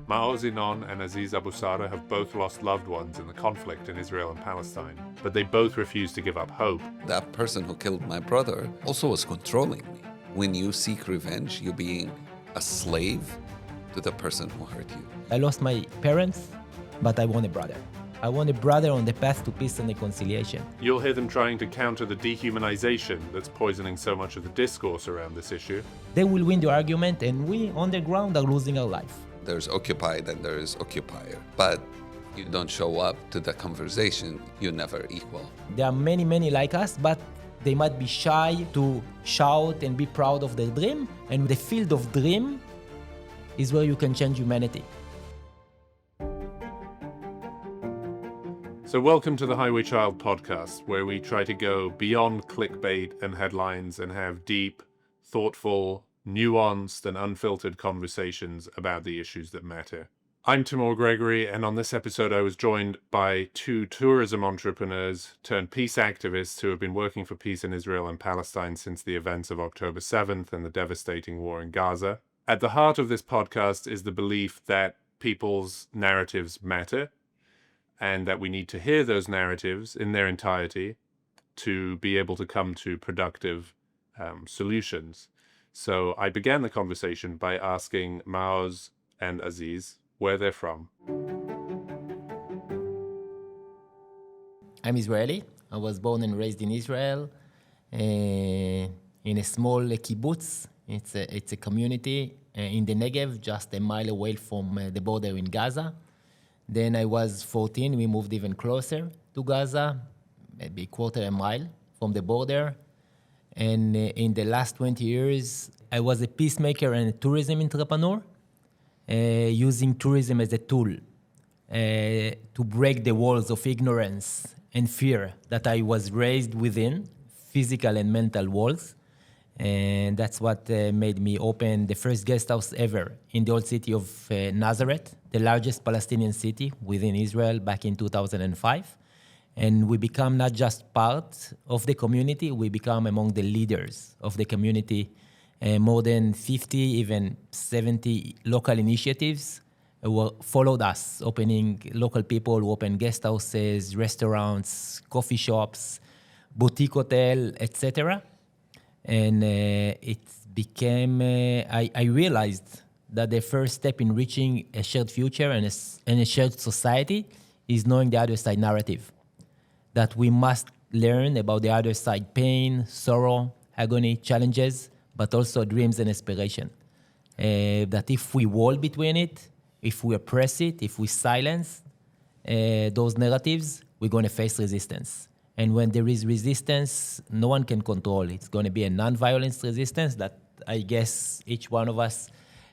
Maoz Inon and Aziz Abu Sarah have both lost loved ones in the conflict in Israel and Palestine, but they both refuse to give up hope. That person who killed my brother also was controlling me. When you seek revenge, you're being a slave to the person who hurt you. I lost my parents, but I want a brother. I want a brother on the path to peace and reconciliation. You'll hear them trying to counter the dehumanization that's poisoning so much of the discourse around this issue. They will win the argument, and we, on the ground, are losing our life. There's occupied and there is occupier. But you don't show up to the conversation, you're never equal. There are many like us, but they might be shy to shout and be proud of their dream. And the field of dream is where you can change humanity. So welcome to the Highway Child podcast, where we try to go beyond clickbait and headlines and have deep, thoughtful, nuanced and unfiltered conversations about the issues that matter. I'm Timour Gregory, and on this episode I was joined by two tourism entrepreneurs turned peace activists who have been working for peace in Israel and Palestine since the events of October 7th and the devastating war in Gaza. At the heart of this podcast is the belief that people's narratives matter, and that we need to hear those narratives in their entirety to be able to come to productive solutions. So I began the conversation by asking Maoz and Aziz where they're from. I'm Israeli. I was born and raised in Israel, in a small kibbutz. It's a community in the Negev, just a mile away from the border in Gaza. Then I was 14, we moved even closer to Gaza, maybe a quarter a mile from the border. And in the last 20 years, I was a peacemaker and a tourism entrepreneur, using tourism as a tool to break the walls of ignorance and fear that I was raised within, physical and mental walls. And that's what made me open the first guest house ever in the old city of Nazareth, the largest Palestinian city within Israel back in 2005. And we become not just part of the community, we become among the leaders of the community. More than 50, even 70 local initiatives followed us, opening local people who open guest houses, restaurants, coffee shops, boutique hotel, etc. And it became, I realized that the first step in reaching a shared future and a shared society is knowing the other side narrative. That we must learn about the other side pain, sorrow, agony, challenges, but also dreams and aspiration. That if we wall between it, if we oppress it, if we silence those narratives, we're going to face resistance. And when there is resistance, no one can control it. It's going to be a non-violence resistance that I guess each one of us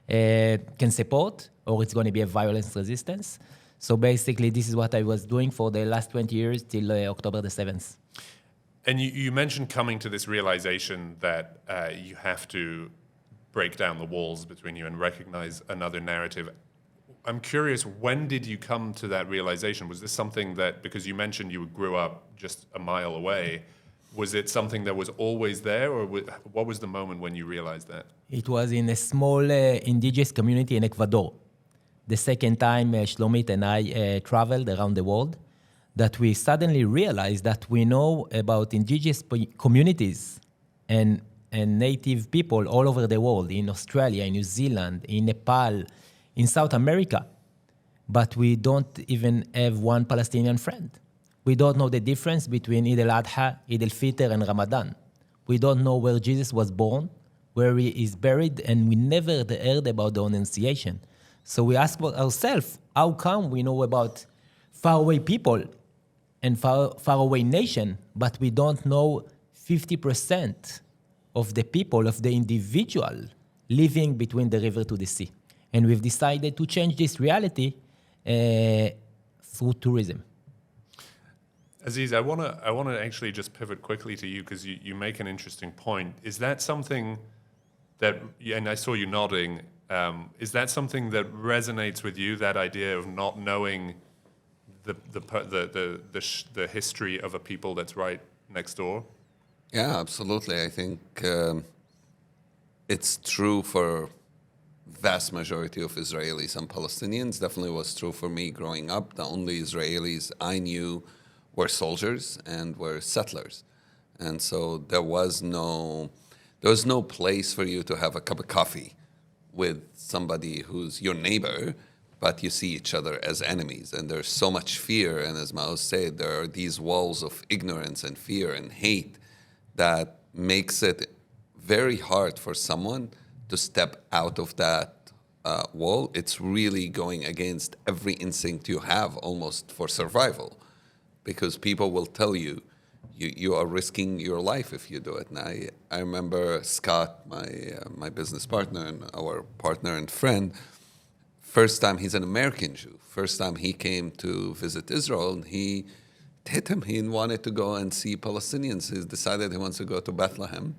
can support, or it's going to be a violence resistance. So basically, this is what I was doing for the last 20 years till October the 7th. And you mentioned coming to this realization that you have to break down the walls between you and recognize another narrative. I'm curious, when did you come to that realization? Was this something that, because you mentioned you grew up just a mile away, was it something that was always there, or what was the moment when you realized that? It was in a small indigenous community in Ecuador. The second time Shlomit and I traveled around the world, that we suddenly realized that we know about indigenous communities and native people all over the world, in Australia, in New Zealand, in Nepal, in South America. But we don't even have one Palestinian friend. We don't know the difference between Eid al-Adha, Eid al-Fitr, and Ramadan. We don't know where Jesus was born, where he is buried, and we never heard about the Annunciation. So we asked ourselves, how come we know about faraway people and faraway nation, but we don't know 50% of the people, of the individual living between the river to the sea? And we've decided to change this reality through tourism. Aziz, I want to actually just pivot quickly to you, because you make an interesting point. Is that something that, and I saw you nodding, is that something that resonates with you, that idea of not knowing the history of a people that's right next door? Yeah, absolutely. I think it's true for vast majority of Israelis and Palestinians. Definitely was true for me growing up. The only Israelis I knew were soldiers and were settlers. And so there was no place for you to have a cup of coffee with somebody who's your neighbor, but you see each other as enemies. And there's so much fear. And as Maoz said, there are these walls of ignorance and fear and hate that makes it very hard for someone to step out of that wall. It's really going against every instinct you have almost for survival, because people will tell you, you are risking your life if you do it. And I remember Scott, my business partner and our partner and friend, first time, he's an American Jew. First time he came to visit Israel, and he hit him. He wanted to go and see Palestinians. He decided he wants to go to Bethlehem.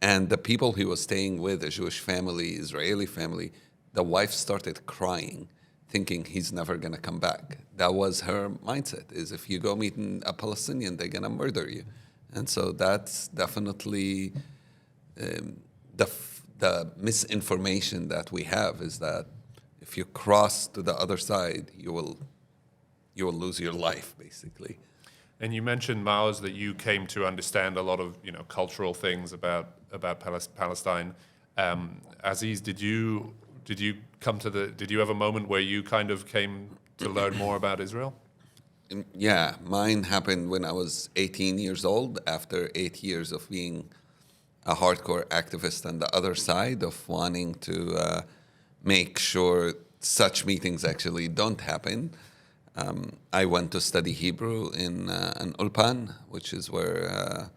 And the people he was staying with, a Jewish family, Israeli family, the wife started crying, thinking he's never going to come back. That was her mindset, is if you go meet a Palestinian, they're going to murder you. And so that's definitely the misinformation that we have, is that if you cross to the other side, you will lose your life, basically. And you mentioned, Maoz, that you came to understand a lot of cultural things about Palestine. Aziz, did you have a moment where you kind of came to learn more about Israel? Yeah, mine happened when I was 18 years old, after 8 years of being a hardcore activist on the other side, of wanting to make sure such meetings actually don't happen. I went to study Hebrew in an Ulpan, which is where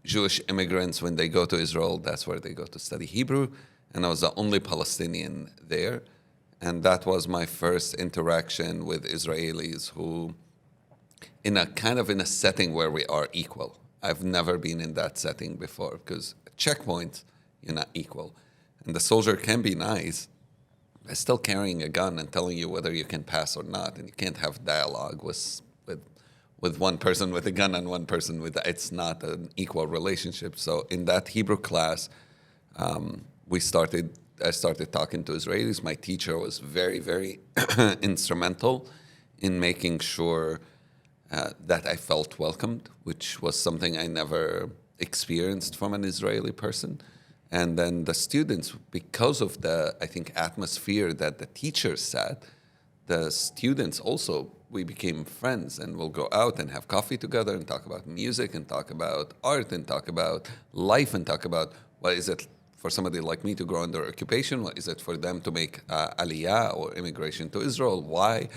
Jewish immigrants, when they go to Israel, that's where they go to study Hebrew. And I was the only Palestinian there. And that was my first interaction with Israelis who, in a setting where we are equal. I've never been in that setting before, because at checkpoints, you're not equal. And the soldier can be nice, but still carrying a gun and telling you whether you can pass or not. And you can't have dialogue with one person with a gun and one person with, it's not an equal relationship. So in that Hebrew class, I started talking to Israelis. My teacher was very, very instrumental in making sure that I felt welcomed, which was something I never experienced from an Israeli person. And then the students, because of the, I think, atmosphere that the teachers set, the students also, we became friends, and we'll go out and have coffee together and talk about music and talk about art and talk about life and talk about what is it for somebody like me to grow under occupation, what is it for them to make aliyah or immigration to Israel, why?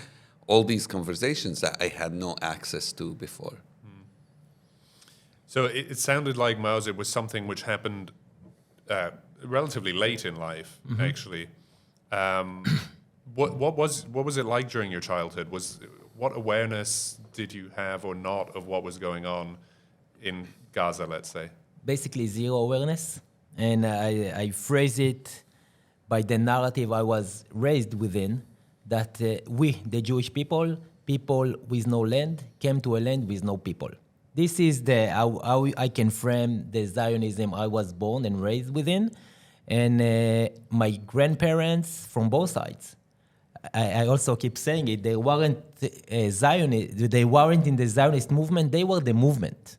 All these conversations that I had no access to before. So it sounded like, Maoz, it was something which happened relatively late in life, actually. What was it like during your childhood? What awareness did you have or not of what was going on in Gaza, let's say? Basically, zero awareness. And I phrase it by the narrative I was raised within, that we, the Jewish people with no land, came to a land with no people. This is how I can frame the Zionism I was born and raised within. And my grandparents from both sides, I also keep saying it, they weren't Zionists, they weren't in the Zionist movement, they were the movement.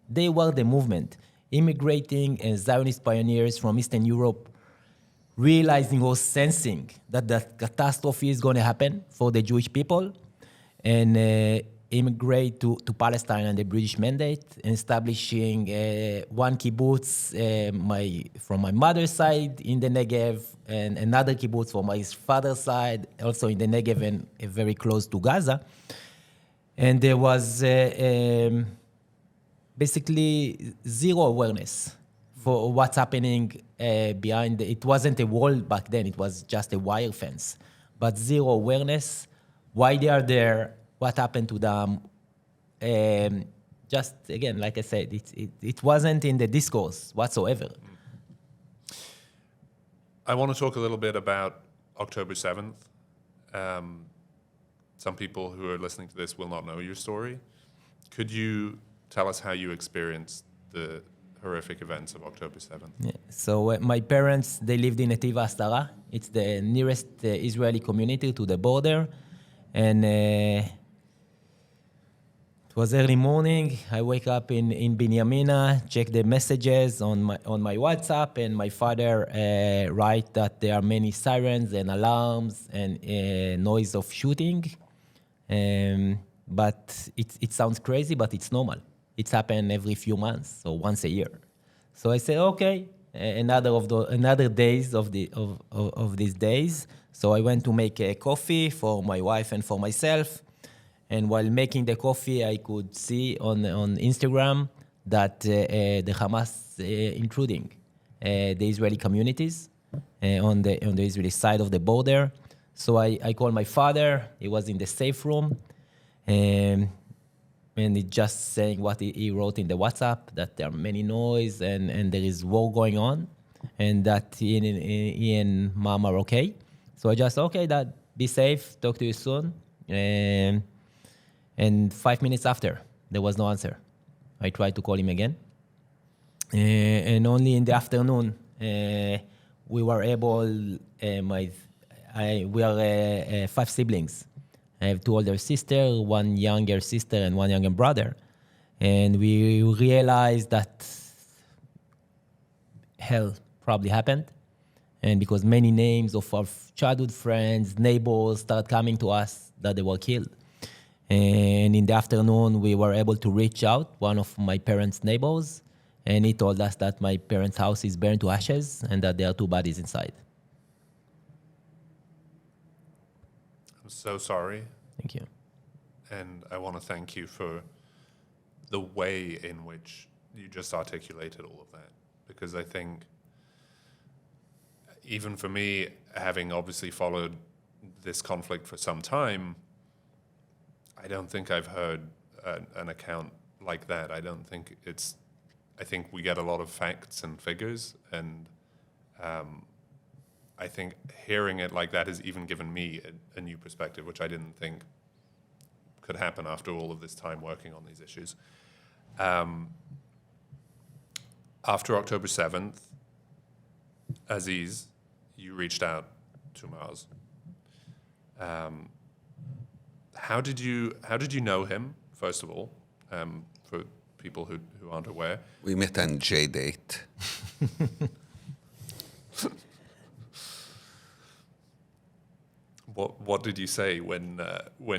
They were the movement. Immigrating and Zionist pioneers from Eastern Europe, realizing or sensing that the catastrophe is going to happen for the Jewish people, and immigrate to Palestine under the British mandate, and establishing one kibbutz from my mother's side in the Negev, and another kibbutz from my father's side, also in the Negev and very close to Gaza. And there was basically zero awareness for what's happening behind. It wasn't a wall back then, it was just a wire fence. But zero awareness, why they are there, what happened to them. Just, again, like I said, it wasn't in the discourse whatsoever. I want to talk a little bit about October 7th. Some people who are listening to this will not know your story. Could you tell us how you experienced the horrific events of October 7th. Yeah. So my parents, they lived in Netiv Hastara. It's the nearest Israeli community to the border. And it was early morning. I wake up in Binyamina, check the messages on my WhatsApp, and my father write that there are many sirens and alarms and noise of shooting. But it sounds crazy, but it's normal. It's happened every few months, so once a year. So I said, okay, another days of these days. So I went to make a coffee for my wife and for myself. And while making the coffee, I could see on Instagram that the Hamas intruding the Israeli communities on the Israeli side of the border. So I called my father. He was in the safe room. And he just saying what he wrote in the WhatsApp, that there are many noise and there is war going on, and that he and mom are okay. So I just, okay, Dad, be safe, talk to you soon. And 5 minutes after, there was no answer. I tried to call him again. And only in the afternoon, we were able, we are 5 siblings. I have 2 older sisters, 1 younger sister, and 1 younger brother. And we realized that hell probably happened. And because many names of our childhood friends, neighbors started coming to us that they were killed. And in the afternoon, we were able to reach out, one of my parents' neighbors, and he told us that my parents' house is burned to ashes and that there are 2 bodies inside. I'm so sorry. Thank you. And I want to thank you for the way in which you just articulated all of that. Because I think, even for me, having obviously followed this conflict for some time, I don't think I've heard an account like that. I think we get a lot of facts and figures, and I think hearing it like that has even given me a new perspective, which I didn't think could happen after all of this time working on these issues. After October 7th, Aziz, you reached out to Maoz. How did you know him, first of all, for people who aren't aware? We met on J-Date. What did you say when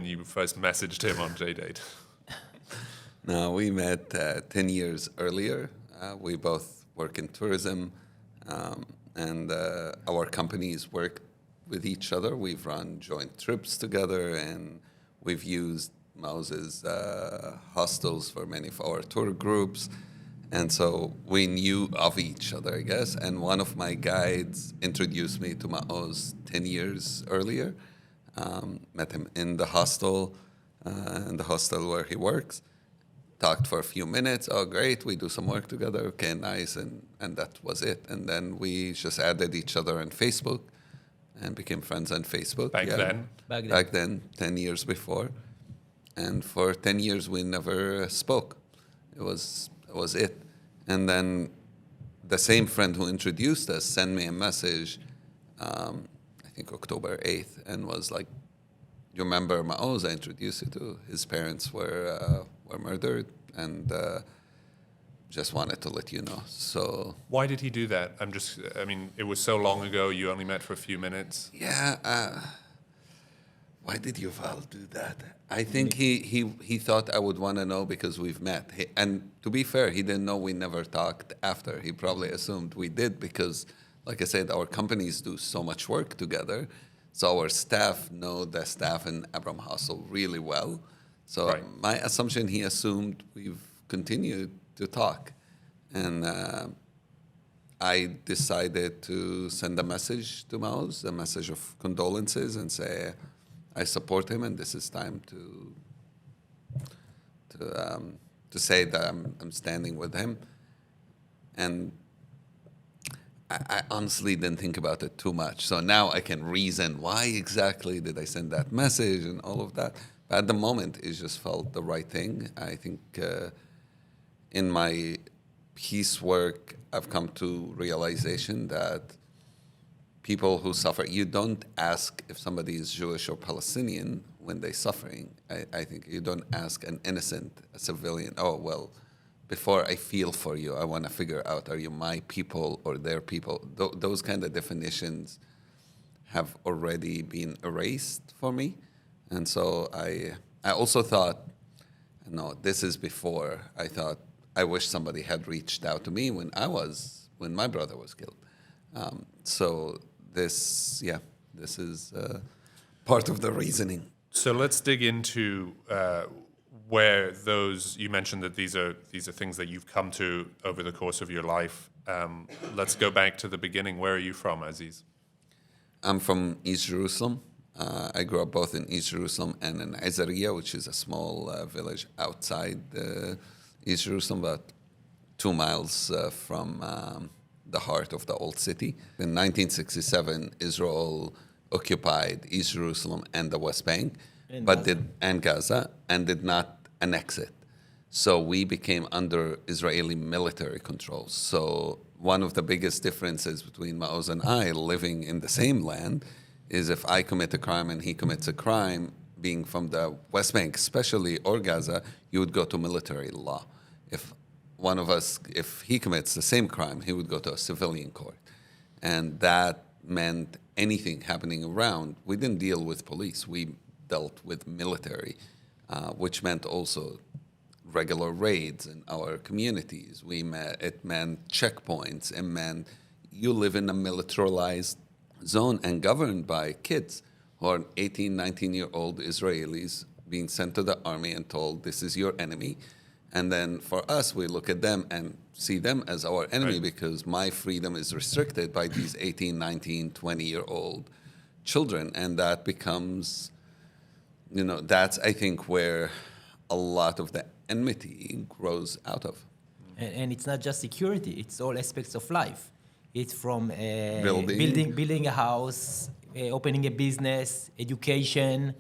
you first messaged him on J-Date? No, we met 10 years earlier. We both work in tourism, and our companies work with each other. We've run joint trips together, and we've used Maoz's hostels for many of our tour groups. And so we knew of each other, I guess. And one of my guides introduced me to Maoz 10 years earlier. Met him in the hostel where he works. Talked for a few minutes. Oh, great, we do some work together. Okay, nice. And that was it. And then we just added each other on Facebook and became friends on Facebook. Back then, 10 years before. And for 10 years, we never spoke. It was it. And then the same friend who introduced us sent me a message, I think October 8th, and was like, you remember Maoz I introduced you to? His parents were murdered, and just wanted to let you know. So why did he do that? It was so long ago, you only met for a few minutes. Yeah. Why did Yuval do that? I think he thought I would want to know because we've met. And to be fair, he didn't know we never talked after. He probably assumed we did because, like I said, our companies do so much work together. So our staff know the staff in Abraham Hostel really well. So right. My assumption, he assumed we've continued to talk. And I decided to send a message to Maoz, a message of condolences, and say, I support him, and this is time to say that I'm standing with him. And I honestly didn't think about it too much. So now I can reason why exactly did I send that message and all of that. But at the moment, it just felt the right thing. I think in my peace work, I've come to realization that people who suffer, you don't ask if somebody is Jewish or Palestinian when they're suffering. I think you don't ask an innocent, a civilian, oh, well, before I feel for you, I want to figure out, are you my people or their people? Those kind of definitions have already been erased for me. And so I also thought, no, this is before. I thought, I wish somebody had reached out to me when my brother was killed. So this is part of the reasoning. So let's dig into where those, you mentioned that these are things that you've come to over the course of your life. Let's go back to the beginning. Where are you from, Aziz? I'm from East Jerusalem. I grew up both in East Jerusalem and in Azariya, which is a small village outside East Jerusalem, about 2 miles from the heart of the old city. In 1967, Israel occupied East Jerusalem and the West Bank, and Gaza, and did not annex it. So we became under Israeli military control. So one of the biggest differences between Maoz and I living in the same land is if I commit a crime and he commits a crime, being from the West Bank especially, or Gaza, you would go to military law. If one of us, if he commits the same crime, he would go to a civilian court. And that meant anything happening around, we didn't deal with police, we dealt with military, which meant also regular raids in our communities. It meant checkpoints. It meant you live in a militarized zone and governed by kids who are 18, 19-year-old Israelis being sent to the army and told, this is your enemy. And then for us, we look at them and see them as our enemy, right, because my freedom is restricted by these 18, 19, 20-year-old children. And that becomes, that's, I think, where a lot of the enmity grows out of. And it's not just security, it's all aspects of life. It's from building a house, opening a business, education,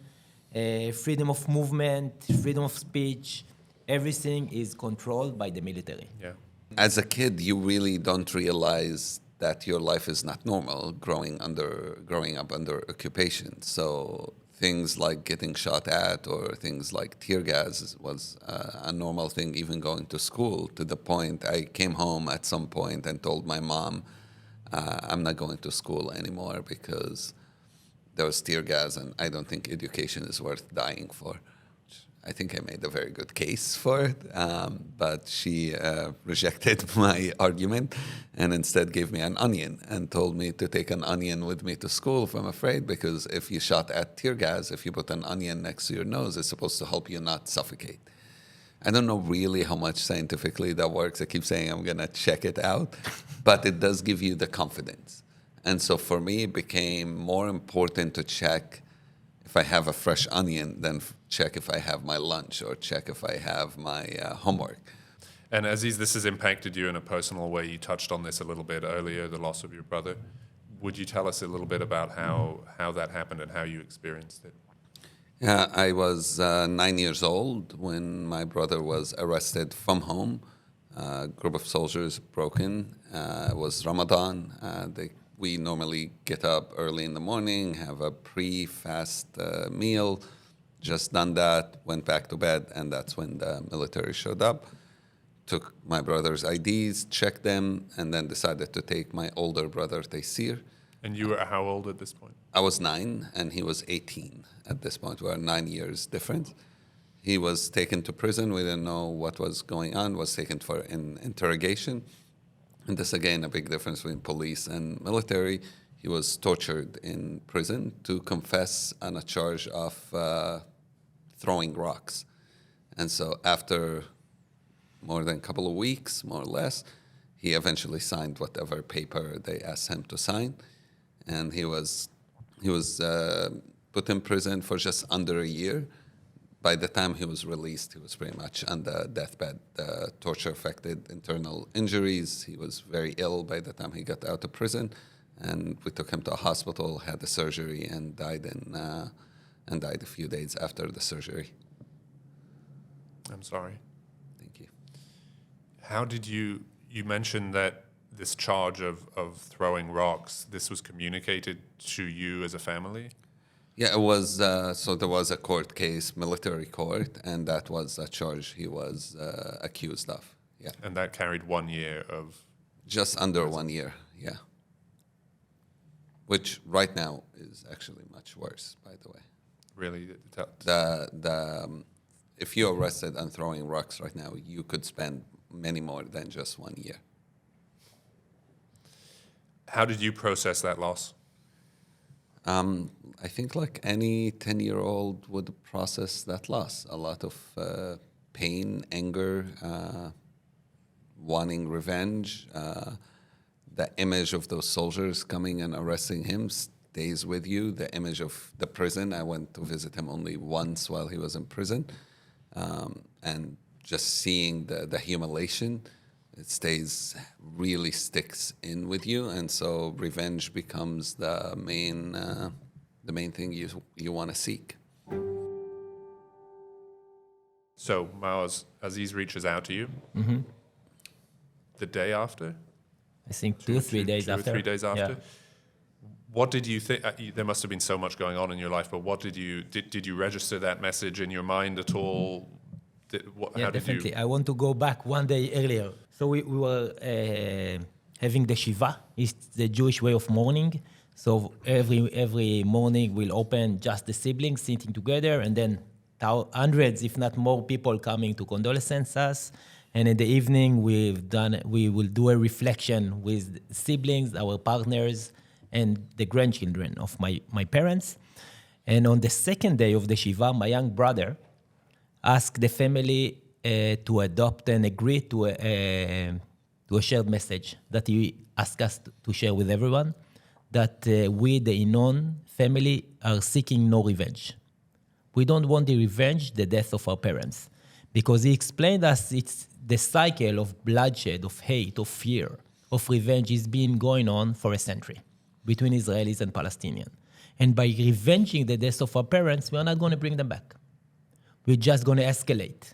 freedom of movement, freedom of speech. Everything is controlled by the military. Yeah. As a kid, you really don't realize that your life is not normal growing up under occupation. So things like getting shot at or things like tear gas was a normal thing, even going to school, to the point I came home at some point and told my mom, I'm not going to school anymore because there was tear gas and I don't think education is worth dying for. I think I made a very good case for it, but she rejected my argument and instead gave me an onion and told me to take an onion with me to school if I'm afraid, because if you shot at tear gas, if you put an onion next to your nose, it's supposed to help you not suffocate. I don't know really how much scientifically that works. I keep saying I'm going to check it out, but it does give you the confidence. And so for me, it became more important to check if I have a fresh onion than check if I have my lunch or check if I have my homework. And Aziz, this has impacted you in a personal way. You touched on this a little bit earlier, the loss of your brother. Would you tell us a little bit about how that happened and how you experienced it? Yeah, I was 9 years old when my brother was arrested from home. A group of soldiers broke in. It was Ramadan. We normally get up early in the morning, have a pre-fast meal, just done that, went back to bed, and that's when the military showed up, took my brother's IDs, checked them, and then decided to take my older brother, Taysir. And you were how old at this point? I was 9, and he was 18 at this point. We are 9 years difference. He was taken to prison. We didn't know what was going on, was taken for an interrogation. And this, again, a big difference between police and military. He was tortured in prison to confess on a charge of throwing rocks. And so after more than a couple of weeks, more or less, he eventually signed whatever paper they asked him to sign. And he was put in prison for just under a year. By the time he was released, he was pretty much on the deathbed. The torture affected internal injuries. He was very ill by the time he got out of prison, and we took him to a hospital, had the surgery, and died a few days after the surgery. I'm sorry. Thank you. How did you You mentioned that this charge of throwing rocks, this was communicated to you as a family? Yeah, it was. So there was a court case, military court, and that was a charge he was accused of. Yeah. And that carried 1 year of... Just under 1 year, yeah. Which right now is actually much worse, by the way. Really? If you're arrested and throwing rocks right now, you could spend many more than just 1 year. How did you process that loss? I think like any 10-year-old would process that loss. A lot of pain, anger, wanting revenge. The image of those soldiers coming and arresting him stays with you. The image of the prison. I went to visit him only once while he was in prison. And just seeing the humiliation, it really sticks in with you. And so revenge becomes the main thing you want to seek. So Maoz, Aziz reaches out to you the day after? I think 2 or 3 days after. 2 or 3 days after? Yeah. What did you think? There must have been so much going on in your life, but what did you register that message in your mind at all? Yeah, definitely. I want to go back 1 day earlier. So we were having the Shiva. It's the Jewish way of mourning. So every morning we'll open just the siblings sitting together, and then hundreds, if not more, people coming to condolence us. And in the evening we will do a reflection with siblings, our partners, and the grandchildren of my parents. And on the second day of the Shiva, my young brother asked the family to adopt and agree to a shared message that he asked us to share with everyone, that we, the Inon family, are seeking no revenge. We don't want the revenge, the death of our parents. Because he explained us it's the cycle of bloodshed, of hate, of fear, of revenge is been going on for a century between Israelis and Palestinians. And by revenging the death of our parents, we are not going to bring them back. We're just going to escalate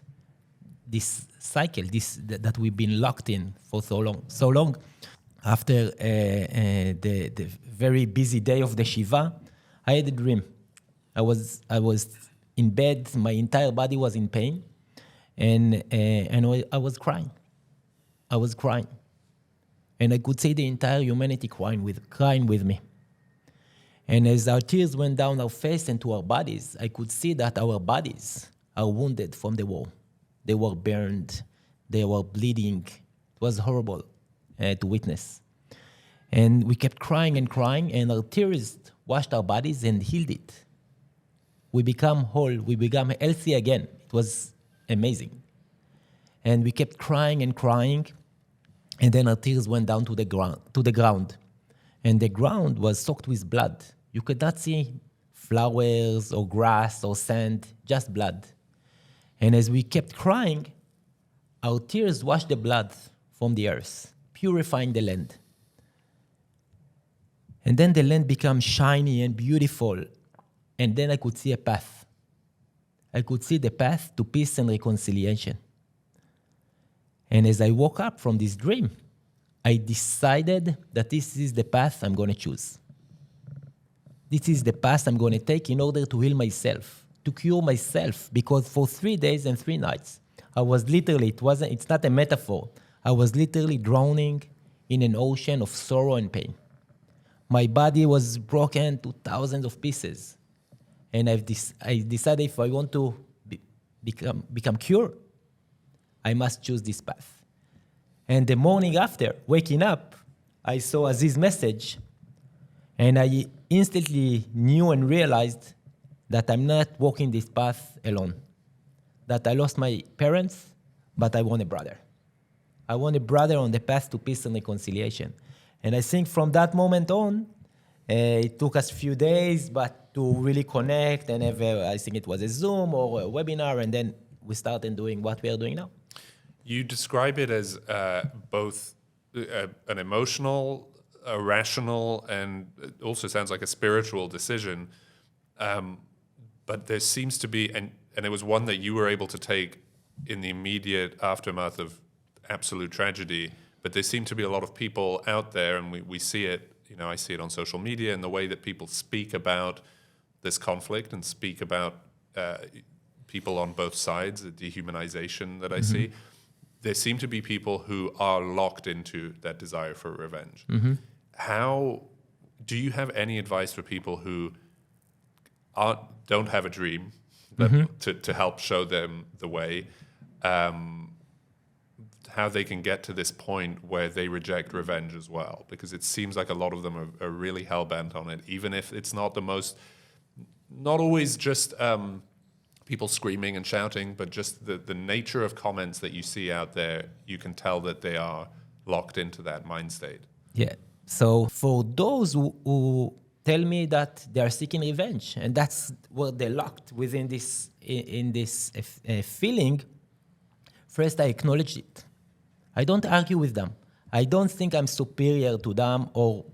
this cycle, that we've been locked in for so long. After the very busy day of the Shiva, I had a dream. I was in bed, my entire body was in pain, and I was crying. And I could see the entire humanity crying with me. And as our tears went down our face and to our bodies, I could see that our bodies are wounded from the war. They were burned. They were bleeding. It was horrible to witness. And we kept crying, and our tears washed our bodies and healed it. We become whole. We become healthy again. It was amazing. And we kept crying, and then our tears went down to the ground. And the ground was soaked with blood. You could not see flowers or grass or sand, just blood. And as we kept crying, our tears washed the blood from the earth, purifying the land. And then the land became shiny and beautiful. And then I could see a path. I could see the path to peace and reconciliation. And as I woke up from this dream, I decided that this is the path I'm going to choose. This is the path I'm going to take in order to heal myself, to cure myself, because for 3 days and 3 nights, I was literally, it's not a metaphor, I was literally drowning in an ocean of sorrow and pain. My body was broken to thousands of pieces. And I decided if I want to become cured, I must choose this path. And the morning after, waking up, I saw Aziz's message, and I instantly knew and realized that I'm not walking this path alone, that I lost my parents, but I want a brother. I want a brother on the path to peace and reconciliation. And I think from that moment on, it took us a few days, but to really connect and have, I think it was a Zoom or a webinar, and then we started doing what we are doing now. You describe it as both an emotional, a rational, and it also sounds like a spiritual decision. But there seems to be, and it was one that you were able to take in the immediate aftermath of absolute tragedy, But there seem to be a lot of people out there, and we see it, I see it on social media, and the way that people speak about this conflict and speak about people on both sides, the dehumanization that I see. There seem to be people who are locked into that desire for revenge. How do you have any advice for people who don't have a dream to help show them the way, how they can get to this point where they reject revenge as well? Because it seems like a lot of them are really hell-bent on it, even if it's not not always just people screaming and shouting, but just the nature of comments that you see out there, you can tell that they are locked into that mind state. Yeah. So for those who tell me that they are seeking revenge, and that's what they're locked within this feeling, first I acknowledge it. I don't argue with them. I don't think I'm superior to them or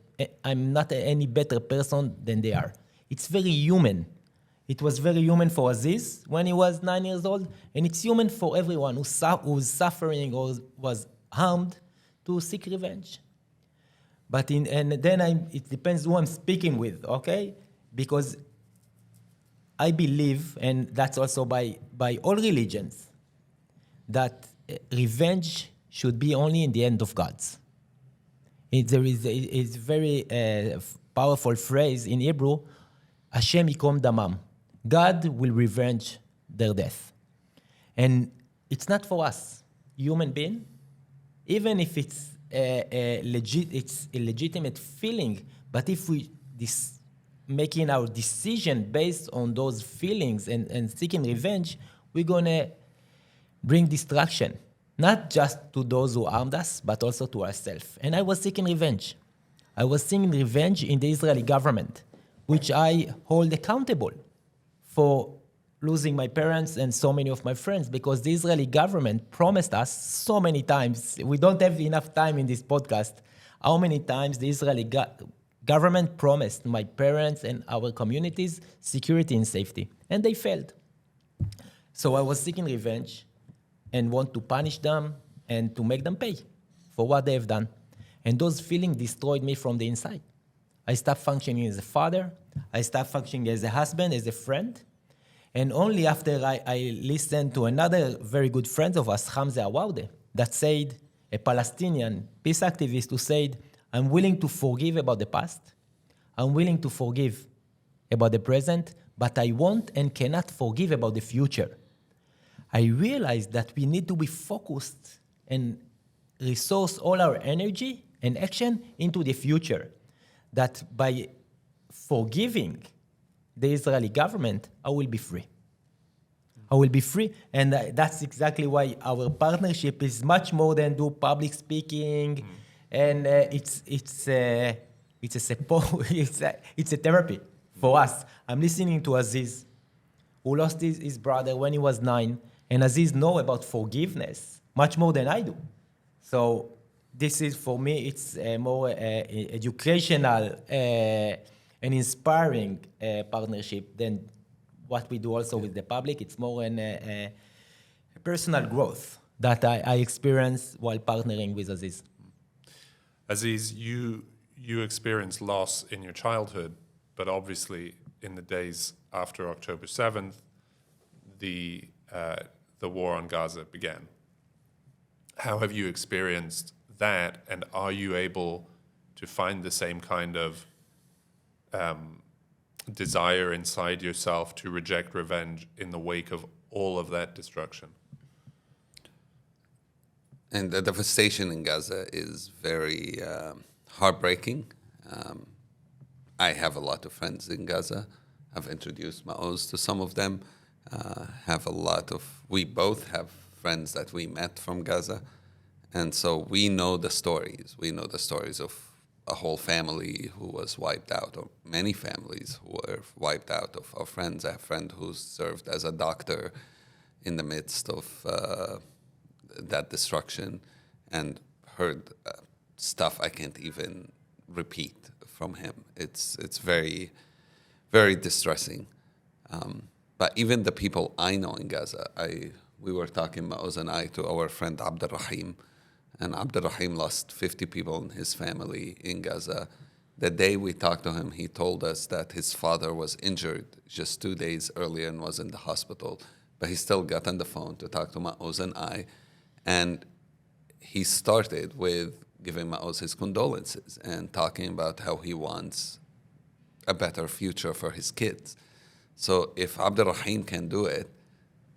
I'm not any better person than they are. It's very human. It was very human for Aziz when he was 9 years old, and it's human for everyone who's suffering or was harmed to seek revenge. But it depends who I'm speaking with, okay? Because I believe, and that's also by all religions, that revenge should be only in the hand of God's. There is a very powerful phrase in Hebrew, Hashem yikom damam. God will revenge their death. And it's not for us, human being, even if it's a legitimate feeling, but if we making our decision based on those feelings and seeking revenge, we're going to bring destruction, not just to those who harmed us, but also to ourselves. And I was seeking revenge. I was seeking revenge in the Israeli government, which I hold accountable for losing my parents and so many of my friends, because the Israeli government promised us so many times. We don't have enough time in this podcast. How many times the Israeli government promised my parents and our communities security and safety, and they failed. So I was seeking revenge and want to punish them and to make them pay for what they have done. And those feelings destroyed me from the inside. I stopped functioning as a father. I stopped functioning as a husband, as a friend. And only after I listened to another very good friend of us, Hamza Awaude, that said, a Palestinian peace activist who said, I'm willing to forgive about the past. I'm willing to forgive about the present, but I won't and cannot forgive about the future. I realized that we need to be focused and resource all our energy and action into the future. That by forgiving the Israeli government, I will be free. I will be free, and that's exactly why our partnership is much more than do public speaking, and it's a support, it's a therapy for us. I'm listening to Aziz, who lost his brother when he was 9, and Aziz know about forgiveness much more than I do. So this is, for me, it's more educational an inspiring partnership than what we do also with the public. It's more a personal growth that I experience while partnering with Aziz. Aziz, you experienced loss in your childhood, but obviously in the days after October 7th, the war on Gaza began. How have you experienced that, and are you able to find the same kind of desire inside yourself to reject revenge in the wake of all of that destruction? And the devastation in Gaza is very heartbreaking. I have a lot of friends in Gaza. I've introduced Maoz to some of them. We both have friends that we met from Gaza. And so we know the stories. We know the stories of a whole family who was wiped out, or many families who were wiped out of our friends. I have a friend who served as a doctor in the midst of that destruction, and heard stuff I can't even repeat from him. It's very, very distressing. But even the people I know in Gaza, we were talking, Maoz and I, to our friend Abdul Rahim, And Abdurrahim lost 50 people in his family in Gaza. The day we talked to him, he told us that his father was injured just 2 days earlier and was in the hospital. But he still got on the phone to talk to Maoz and I. And he started with giving Maoz his condolences and talking about how he wants a better future for his kids. So if Abdurrahim can do it,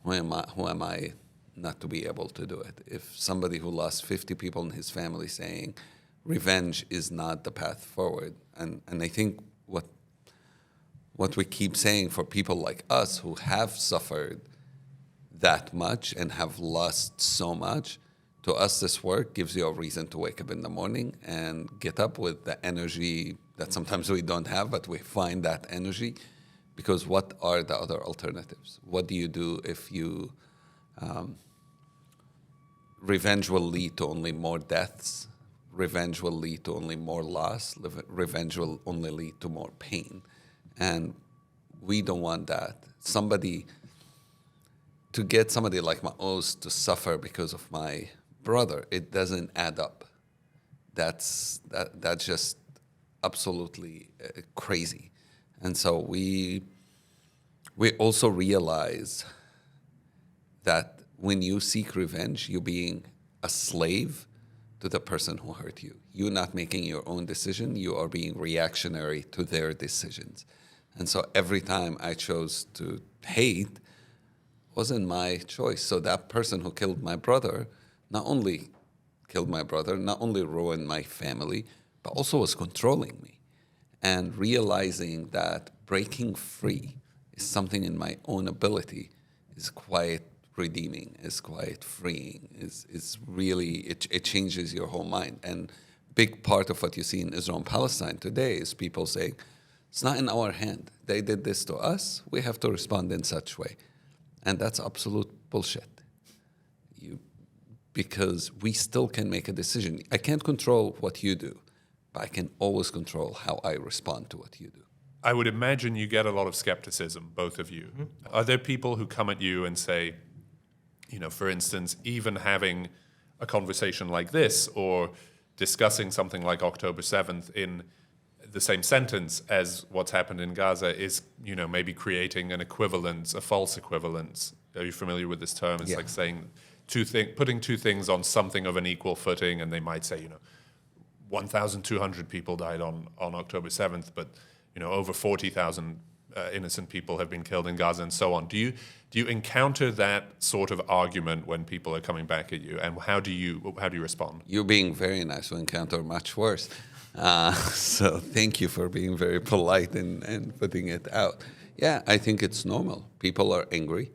who am I not to be able to do it? If somebody who lost 50 people in his family saying revenge is not the path forward, and I think what we keep saying for people like us who have suffered that much and have lost so much, to us this work gives you a reason to wake up in the morning and get up with the energy that sometimes we don't have, but we find that energy. Because what are the other alternatives? What do you do if you... revenge will lead to only more deaths. Revenge will lead to only more loss. Revenge will only lead to more pain. And we don't want that. To get somebody like Maoz to suffer because of my brother, it doesn't add up. That's just absolutely crazy. And so we also realize that when you seek revenge, you're being a slave to the person who hurt you. You're not making your own decision. You are being reactionary to their decisions. And so every time I chose to hate, wasn't my choice. So that person who killed my brother not only killed my brother, not only ruined my family, but also was controlling me. And realizing that breaking free is something in my own ability is quite redeeming, is quite freeing, is really, it changes your whole mind. And big part of what you see in Israel and Palestine today is people saying, it's not in our hand. They did this to us. We have to respond in such way. And that's absolute bullshit. Because we still can make a decision. I can't control what you do, but I can always control how I respond to what you do. I would imagine you get a lot of skepticism, both of you. Mm-hmm. Are there people who come at you and say, for instance, even having a conversation like this or discussing something like October 7th in the same sentence as what's happened in Gaza is, maybe creating an equivalence, a false equivalence? Are you familiar with this term? It's like saying putting two things on something of an equal footing, and they might say, 1,200 people died on October 7th, but over 40,000 innocent people have been killed in Gaza, and so on. Do you encounter that sort of argument when people are coming back at you, and how do you respond? You're being very nice. We encounter much worse. So thank you for being very polite and putting it out. Yeah, I think it's normal. People are angry.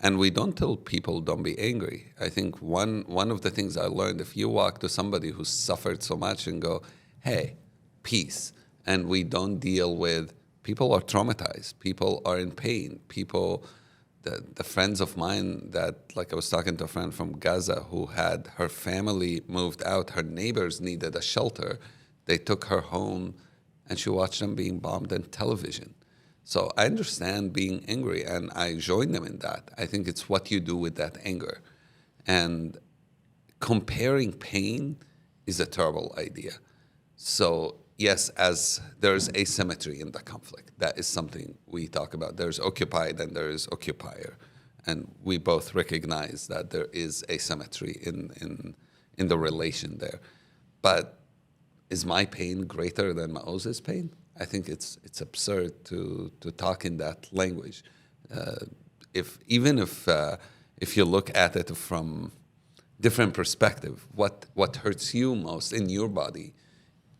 And we don't tell people don't be angry. I think one of the things I learned, if you walk to somebody who's suffered so much and go, hey, peace, and we don't deal with, people are traumatized, people are in pain, the friends of mine that, like I was talking to a friend from Gaza who had her family moved out, her neighbors needed a shelter, they took her home and she watched them being bombed on television. So I understand being angry, and I join them in that. I think it's what you do with that anger. And comparing pain is a terrible idea. So yes, as there's asymmetry in the conflict, that is something we talk about. There's occupied and there is occupier. And we both recognize that there is asymmetry in the relation there. But is my pain greater than Maoz's pain? I think it's absurd to talk in that language. If you look at it from different perspective, what hurts you most in your body,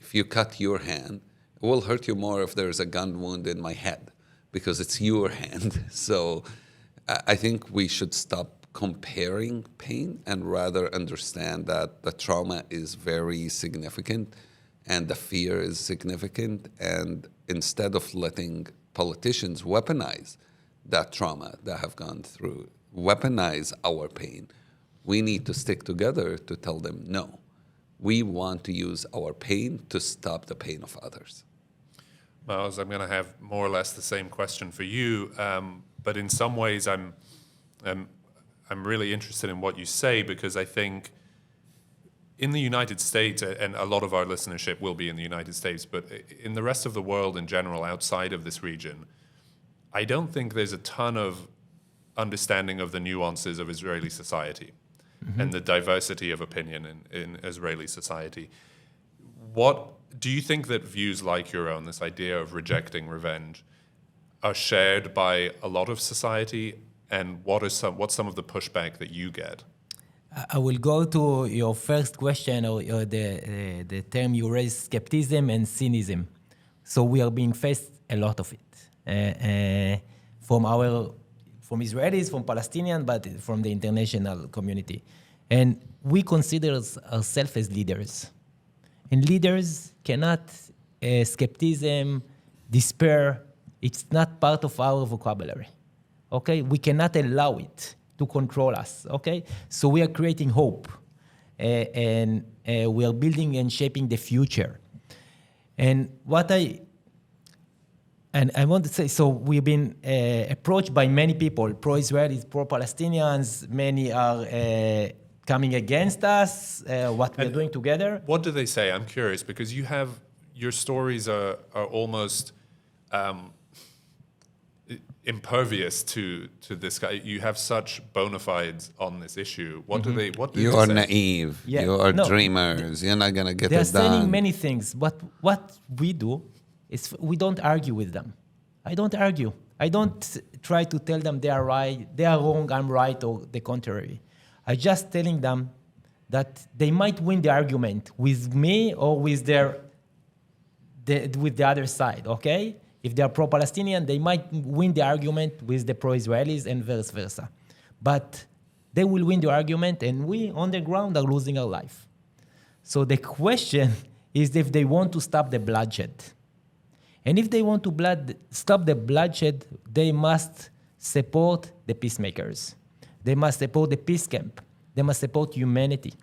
if you cut your hand, it will hurt you more if there's a gun wound in my head because it's your hand. So I think we should stop comparing pain and rather understand that the trauma is very significant and the fear is significant, and instead of letting politicians weaponize that trauma that have gone through, weaponize our pain, we need to stick together to tell them, no, we want to use our pain to stop the pain of others. Maoz, I'm going to have more or less the same question for you, but in some ways I'm really interested in what you say, because I think in the United States, and a lot of our listenership will be in the United States, but in the rest of the world in general, outside of this region, I don't think there's a ton of understanding of the nuances of Israeli society and the diversity of opinion in Israeli society. What do you think that views like your own, this idea of rejecting revenge, are shared by a lot of society? And what's some of the pushback that you get? I will go to your first question, or the term you raised, skepticism and cynicism. So we are being faced a lot of it from Israelis, from Palestinians, but from the international community. And we consider ourselves as leaders. And leaders cannot, skepticism, despair, it's not part of our vocabulary. Okay? We cannot allow it to control us. Okay? So we are creating hope. And we are building and shaping the future. And I want to say, so we've been approached by many people, pro-Israelis, pro-Palestinians. Many are coming against us, what we're doing together. What do they say? I'm curious, because your stories are almost impervious to this guy. You have such bona fides on this issue. What do they You are say? naive. Yeah. You are dreamers. You're not going to get it done. They're saying many things, but what we do is we don't argue with them. I don't argue. I don't try to tell them they are right, they are wrong, I'm right, or the contrary. I just telling them that they might win the argument with me or with with the other side, okay? If they are pro-Palestinian, they might win the argument with the pro-Israelis and vice versa. But they will win the argument, and we, on the ground, are losing our life. So the question is if they want to stop the bloodshed. And if they want to stop the bloodshed, they must support the peacemakers. They must support the peace camp. They must support humanity.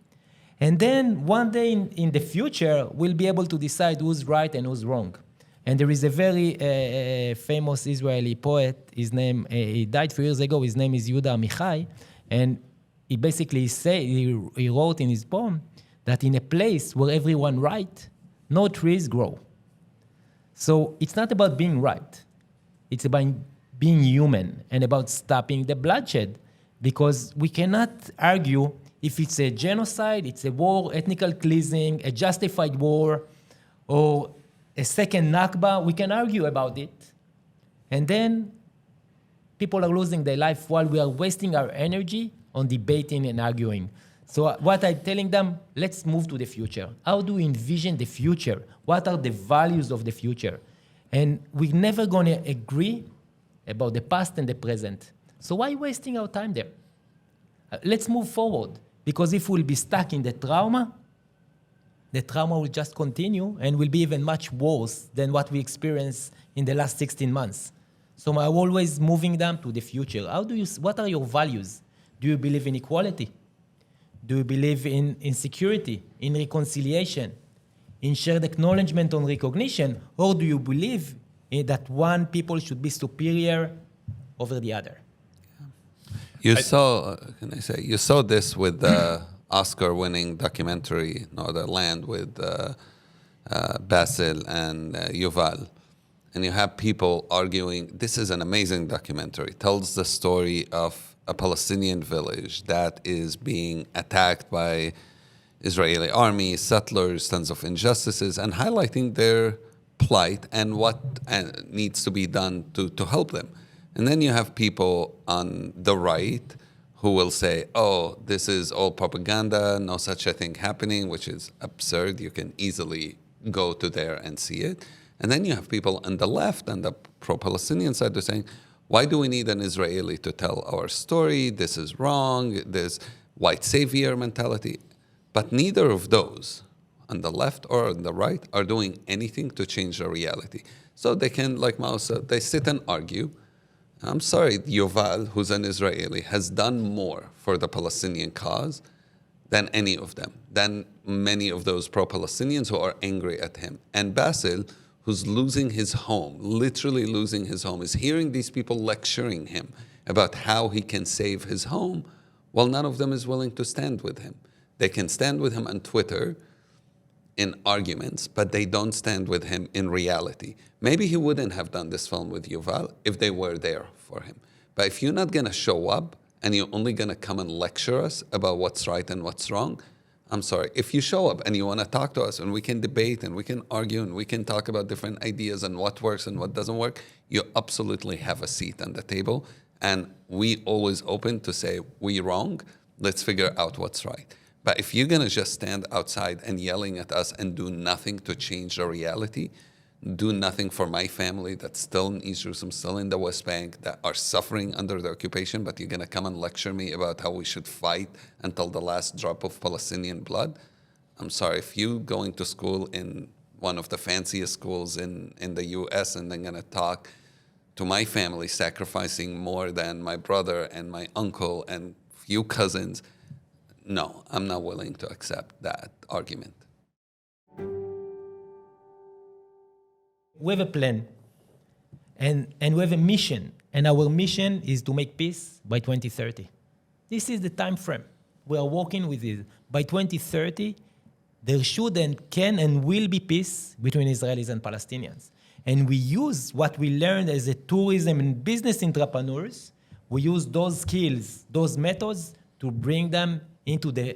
And then one day in the future, we'll be able to decide who's right and who's wrong. And there is a very famous Israeli poet. His name, he died 4 years ago. His name is Yehuda Amichai. And he basically he wrote in his poem that in a place where everyone right, no trees grow. So it's not about being right. It's about being human and about stopping the bloodshed. Because we cannot argue if it's a genocide, it's a war, ethnical cleansing, a justified war, or a second Nakba. We can argue about it. And then people are losing their life while we are wasting our energy on debating and arguing. So what I'm telling them, let's move to the future. How do we envision the future? What are the values of the future? And we're never going to agree about the past and the present. So why wasting our time there? Let's move forward. Because if we'll be stuck in the trauma will just continue and will be even much worse than what we experienced in the last 16 months. So I'm always moving them to the future. What are your values? Do you believe in equality? Do you believe in security, in reconciliation, in shared acknowledgement on recognition? Or do you believe that one people should be superior over the other? You saw this with the Oscar-winning documentary, Northern with Basil and Yuval. And you have people arguing, this is an amazing documentary. It tells the story of a Palestinian village that is being attacked by Israeli army, settlers, tons of injustices, and highlighting their plight and what needs to be done to help them. And then you have people on the right who will say, oh, this is all propaganda, no such a thing happening, which is absurd. You can easily go to there and see it. And then you have people on the left and the pro-Palestinian side who are saying, why do we need an Israeli to tell our story? This is wrong, this white savior mentality. But neither of those, on the left or on the right, are doing anything to change the reality. So they can, like Maoz said, they sit and argue. I'm sorry, Yuval, who's an Israeli, has done more for the Palestinian cause than any of them, than many of those pro-Palestinians who are angry at him. And Basil, who's losing his home, literally losing his home, is hearing these people lecturing him about how he can save his home, while none of them is willing to stand with him. They can stand with him on Twitter in arguments, but they don't stand with him in reality. Maybe he wouldn't have done this film with Yuval if they were there for him. But if you're not going to show up and you're only going to come and lecture us about what's right and what's wrong, I'm sorry. If you show up and you want to talk to us and we can debate and we can argue and we can talk about different ideas and what works and what doesn't work, you absolutely have a seat on the table. And we always open to say, we wrong, let's figure out what's right. But if you're going to just stand outside and yelling at us and do nothing to change the reality, do nothing for my family that's still in East Jerusalem, still in the West Bank, that are suffering under the occupation, but you're going to come and lecture me about how we should fight until the last drop of Palestinian blood? I'm sorry, if you going to school in one of the fanciest schools in the U.S. and then going to talk to my family sacrificing more than my brother and my uncle and few cousins, no, I'm not willing to accept that argument. We have a plan, and we have a mission, and our mission is to make peace by 2030. This is the time frame we are working with it. By 2030, there should and can and will be peace between Israelis and Palestinians. And we use what we learned as a tourism and business entrepreneurs. We use those skills, those methods, to bring them into the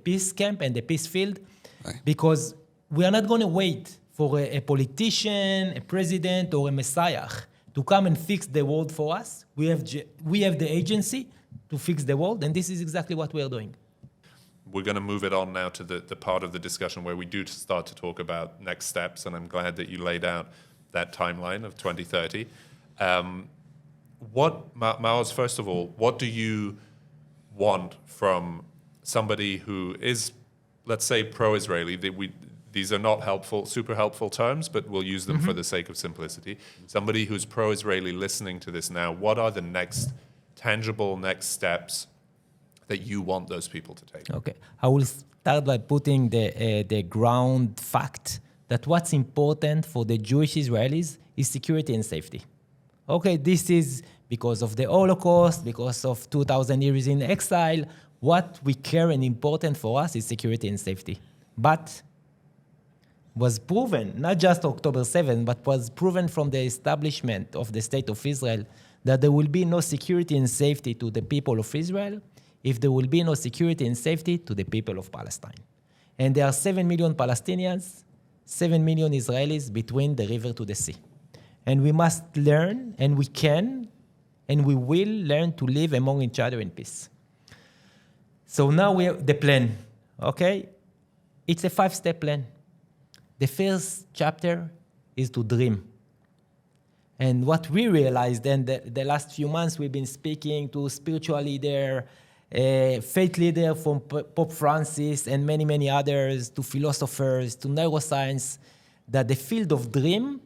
peace camp and the peace field, right. Because we are not going to wait for a politician, a president, or a messiah to come and fix the world for us. We have the agency to fix the world, and this is exactly what we are doing. We're going to move it on now to the part of the discussion where we do start to talk about next steps, and I'm glad that you laid out that timeline of 2030. Maoz, first of all, what do you want from somebody who is, let's say, pro-Israeli? These are not super helpful terms, but we'll use them for the sake of simplicity. Somebody who's pro-Israeli listening to this now, what are the tangible next steps that you want those people to take? Okay, I will start by putting the ground fact that what's important for the Jewish Israelis is security and safety. Okay, this is because of the Holocaust, because of 2,000 years in exile. What we care and important for us is security and safety. But was proven, not just October 7th, but was proven from the establishment of the State of Israel that there will be no security and safety to the people of Israel if there will be no security and safety to the people of Palestine. And there are 7 million Palestinians, 7 million Israelis between the river to the sea. And we must learn, and we can, and we will learn to live among each other in peace. So now we have the plan, okay? It's a 5-step plan. The first chapter is to dream. And what we realized, and the last few months we've been speaking to spiritual leader, faith leader from Pope Francis and many, many others, to philosophers, to neuroscience, that the field of dream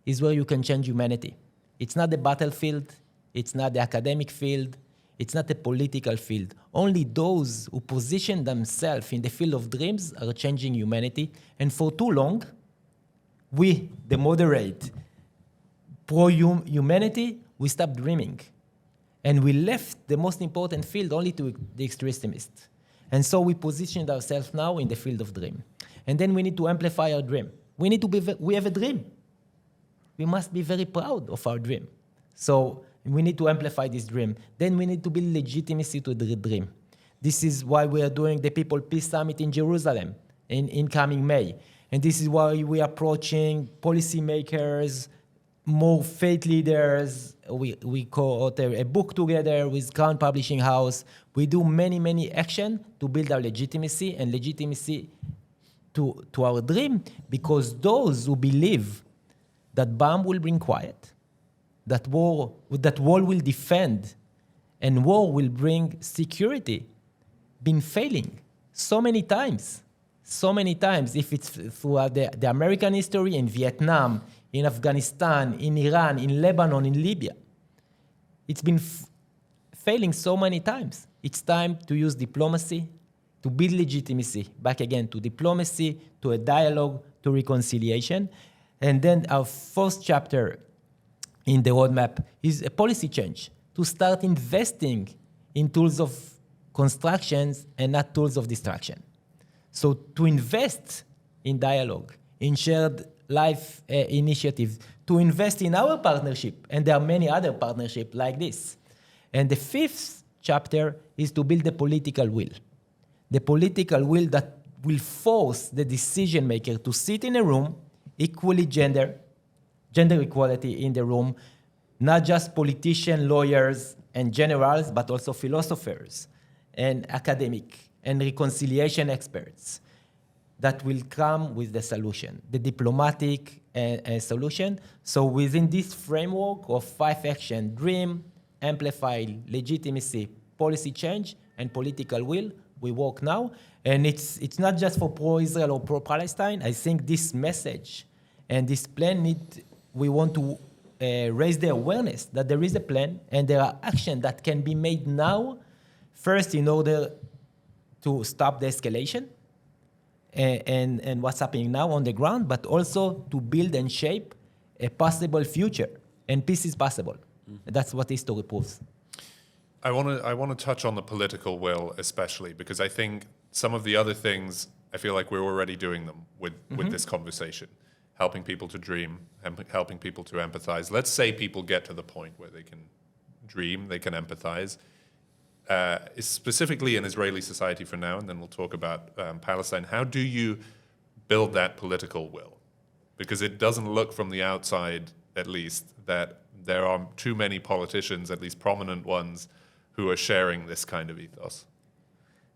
is where you can change humanity. It's not the battlefield, it's not the academic field, it's not a political field. Only those who position themselves in the field of dreams are changing humanity. And for too long, we, the moderate, pro-humanity, we stopped dreaming. And we left the most important field only to the extremists. And so we positioned ourselves now in the field of dream. And then we need to amplify our dream. We have a dream. We must be very proud of our dream. So we need to amplify this dream. Then we need to build legitimacy to the dream. This is why we are doing the People Peace Summit in Jerusalem in coming May. And this is why we are approaching policymakers, more faith leaders. We co-author a book together with Crown Publishing House. We do many, many actions to build our legitimacy and legitimacy to our dream, because those who believe that bomb will bring quiet, that wall will defend, and war will bring security, been failing so many times. If it's throughout the American history, in Vietnam, in Afghanistan, in Iran, in Lebanon, in Libya. It's been failing so many times. It's time to use diplomacy to build legitimacy, back again to diplomacy, to a dialogue, to reconciliation. And then our first chapter in the roadmap is a policy change, to start investing in tools of constructions and not tools of destruction. So to invest in dialogue, in shared life initiatives, to invest in our partnership, and there are many other partnerships like this. And the fifth chapter is to build the political will. The political will that will force the decision maker to sit in a room, equally gender equality in the room, not just politicians, lawyers, and generals, but also philosophers and academic and reconciliation experts that will come with the solution, the diplomatic solution. So within this framework of 5 action, dream, amplify, legitimacy, policy change, and political will, we work now. And it's not just for pro-Israel or pro-Palestine. I think this message and this plan we want to raise the awareness that there is a plan and there are actions that can be made now, first in order to stop the escalation and what's happening now on the ground, but also to build and shape a possible future. And peace is possible. Mm-hmm. That's what history proves. I want to touch on the political will, especially because I think some of the other things, I feel like we're already doing them with this conversation, helping people to dream, helping people to empathize. Let's say people get to the point where they can dream, they can empathize. Specifically in Israeli society for now, and then we'll talk about Palestine. How do you build that political will? Because it doesn't look from the outside, at least, that there are too many politicians, at least prominent ones, who are sharing this kind of ethos.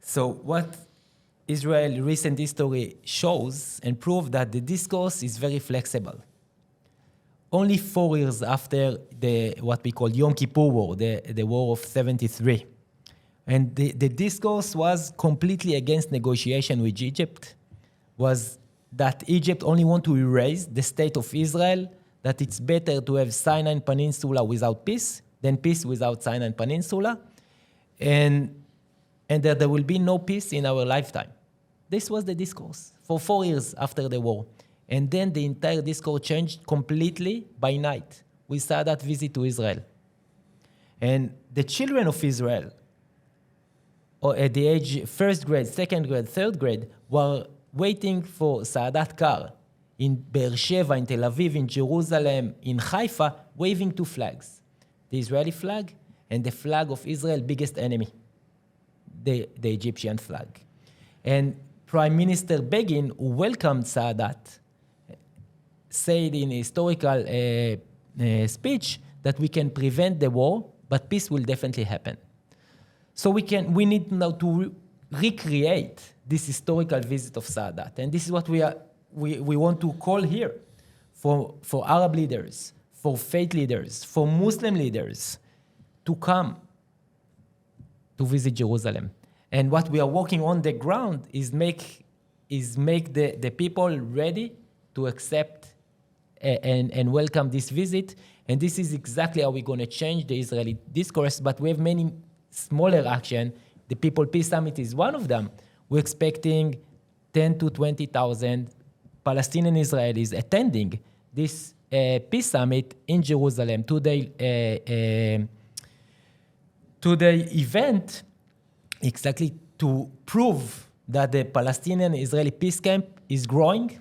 So what Israel's recent history shows and proves that the discourse is very flexible. Only 4 years after what we call Yom Kippur War, the war of 73, and the discourse was completely against negotiation with Egypt, was that Egypt only want to erase the state of Israel, that it's better to have Sinai Peninsula without peace than peace without Sinai Peninsula, and that there will be no peace in our lifetime. This was the discourse for 4 years after the war. And then the entire discourse changed completely by night with Sadat visit to Israel. And the children of Israel, or at the age 1st grade, 2nd grade, 3rd grade, were waiting for Sadat car in Be'er Sheva, in Tel Aviv, in Jerusalem, in Haifa, waving 2 flags. The Israeli flag and the flag of Israel's biggest enemy, the Egyptian flag. And Prime Minister Begin, who welcomed Sadat, said in a historical speech that we can prevent the war, but peace will definitely happen. So we need now to recreate this historical visit of Sadat. And this is what we want to call here for Arab leaders, for faith leaders, for Muslim leaders to come to visit Jerusalem. And what we are working on the ground is make the people ready to accept and welcome this visit. And this is exactly how we're going to change the Israeli discourse. But we have many smaller action. The People Peace Summit is one of them. We're expecting 10 to 20,000 Palestinian Israelis attending this peace summit in Jerusalem. Today event exactly to prove that the Palestinian-Israeli peace camp is growing,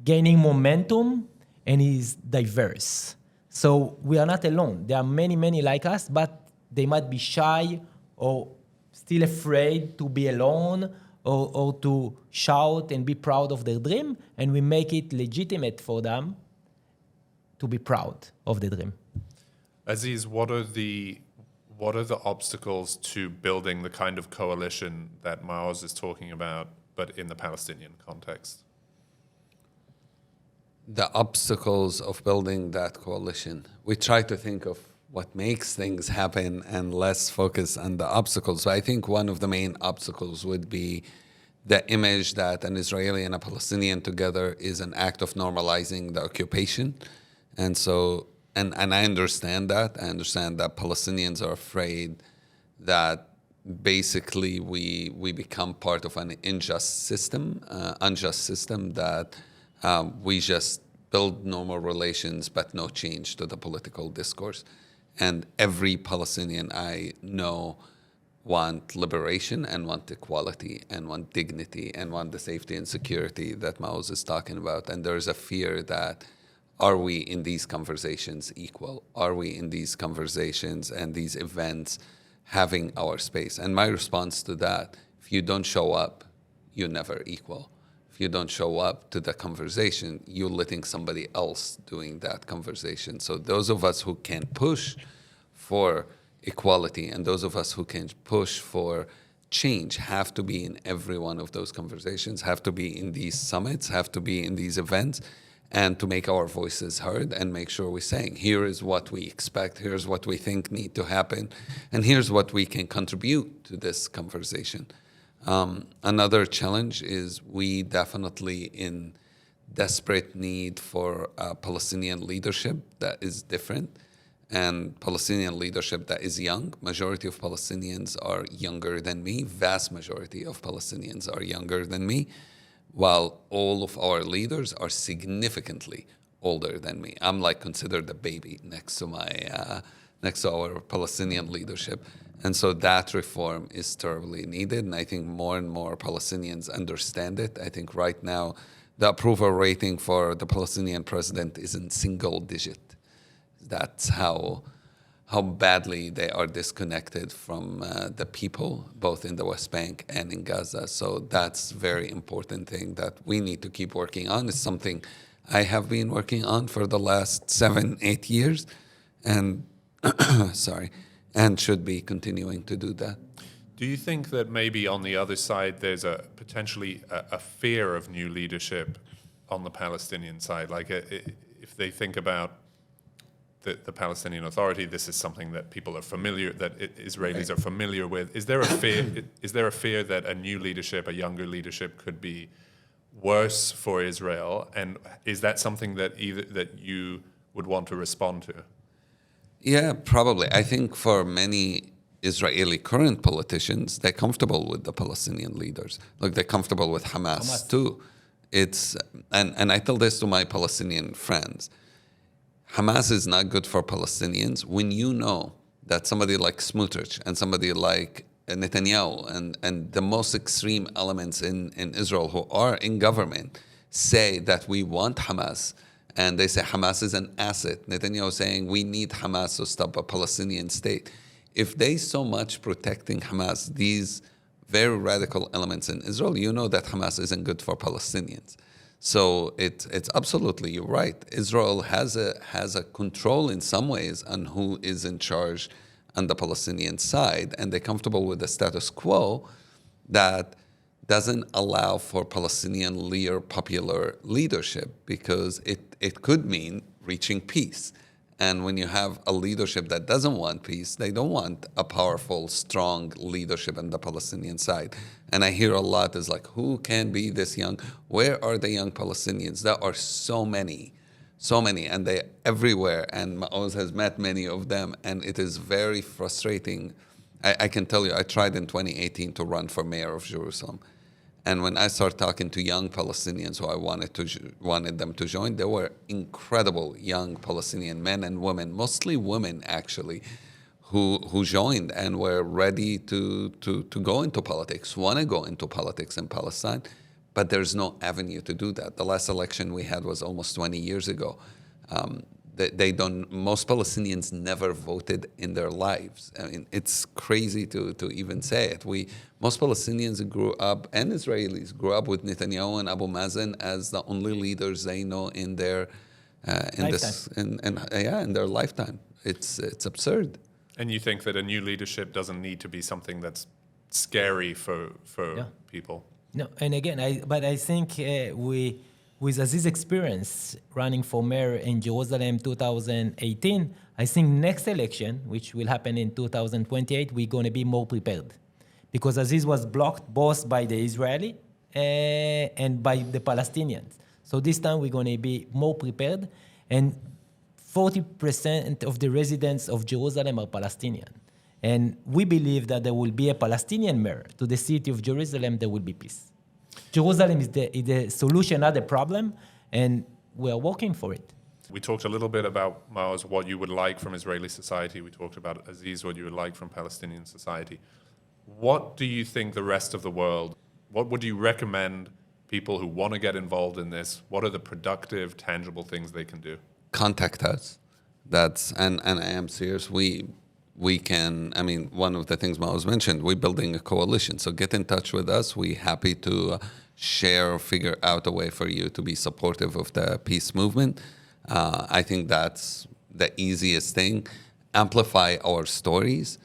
gaining momentum, and is diverse. So we are not alone. There are many, many like us, but they might be shy or still afraid to be alone or to shout and be proud of their dream, and we make it legitimate for them to be proud of the dream. Aziz, what are the obstacles to building the kind of coalition that Maoz is talking about, but in the Palestinian context? The obstacles of building that coalition. We try to think of what makes things happen and less focus on the obstacles. So I think one of the main obstacles would be the image that an Israeli and a Palestinian together is an act of normalizing the occupation. And so, and I understand that. I understand that Palestinians are afraid that basically we become part of an unjust system that we just build normal relations but no change to the political discourse. And every Palestinian I know want liberation and want equality and want dignity and want the safety and security that Maoz is talking about. And there's a fear that, are we in these conversations equal? Are we in these conversations and these events having our space? And my response to that, if you don't show up, you're never equal. If you don't show up to the conversation, you're letting somebody else doing that conversation. So those of us who can push for equality and those of us who can push for change have to be in every one of those conversations, have to be in these summits, have to be in these events, and to make our voices heard and make sure we're saying, here is what we expect, here's what we think need to happen, and here's what we can contribute to this conversation. Another challenge is we definitely in desperate need for Palestinian leadership that is different and Palestinian leadership that is young. Majority of Palestinians are younger than me. Vast majority of Palestinians are younger than me, while all of our leaders are significantly older than me. I'm like considered a baby next to our Palestinian leadership. And so that reform is terribly needed. And I think more and more Palestinians understand it. I think right now the approval rating for the Palestinian president is in single digit. That's how badly they are disconnected from the people, both in the West Bank and in Gaza. So that's a very important thing that we need to keep working on. It's something I have been working on for the last 7-8 years, and and should be continuing to do that. Do you think that maybe on the other side there's potentially a fear of new leadership on the Palestinian side? Like if they think about the Palestinian Authority, this is something that people are familiar, that Israelis are familiar with. Is there a fear? Is there a fear that a new leadership, a younger leadership, could be worse for Israel? And is that something that that you would want to respond to? Yeah, probably. I think for many Israeli current politicians, they're comfortable with the Palestinian leaders. Look, they're comfortable with Hamas too. It's and I tell this to my Palestinian friends. Hamas is not good for Palestinians when you know that somebody like Smotrich and somebody like Netanyahu and the most extreme elements in Israel who are in government say that we want Hamas, and they say Hamas is an asset. Netanyahu saying we need Hamas to stop a Palestinian state. If they so much protecting Hamas, these very radical elements in Israel, you know that Hamas isn't good for Palestinians. So it's absolutely, you're right. Israel has a control in some ways on who is in charge on the Palestinian side, and they're comfortable with the status quo that doesn't allow for Palestinian popular leadership, because it could mean reaching peace. And when you have a leadership that doesn't want peace, they don't want a powerful, strong leadership on the Palestinian side. And I hear a lot is like, who can be this young? Where are the young Palestinians? There are so many, and they're everywhere. And Maoz has met many of them, and it is very frustrating. I can tell you, I tried in 2018 to run for mayor of Jerusalem. And when I started talking to young Palestinians who I wanted them to join, there were incredible young Palestinian men and women, mostly women actually, who joined and were ready to go into politics, want to go into politics in Palestine, but there's no avenue to do that. The last election we had was almost 20 years ago. Most Palestinians never voted in their lives. I mean, it's crazy to even say it. Most Palestinians grew up, and Israelis grew up with Netanyahu and Abu Mazen as the only leaders they know in their in their lifetime. It's absurd. And you think that a new leadership doesn't need to be something that's scary for people? No, and again, I think with Aziz's experience running for mayor in Jerusalem 2018, I think next election, which will happen in 2028, we're going to be more prepared. Because Aziz was blocked both by the Israeli and by the Palestinians. So this time we're going to be more prepared. And 40% of the residents of Jerusalem are Palestinian. And we believe that there will be a Palestinian mayor to the city of Jerusalem, there will be peace. Jerusalem is the solution, not the problem, and we are working for it. We talked a little bit about, Maoz, what you would like from Israeli society. We talked about, Aziz, what you would like from Palestinian society. What do you think the rest of the world, what would you recommend people who want to get involved in this? What are the productive, tangible things they can do? Contact us. And I am serious. We can, I mean, one of the things Maoz mentioned, we're building a coalition. So get in touch with us. We're happy to share or figure out a way for you to be supportive of the peace movement. I think that's the easiest thing. Amplify our stories.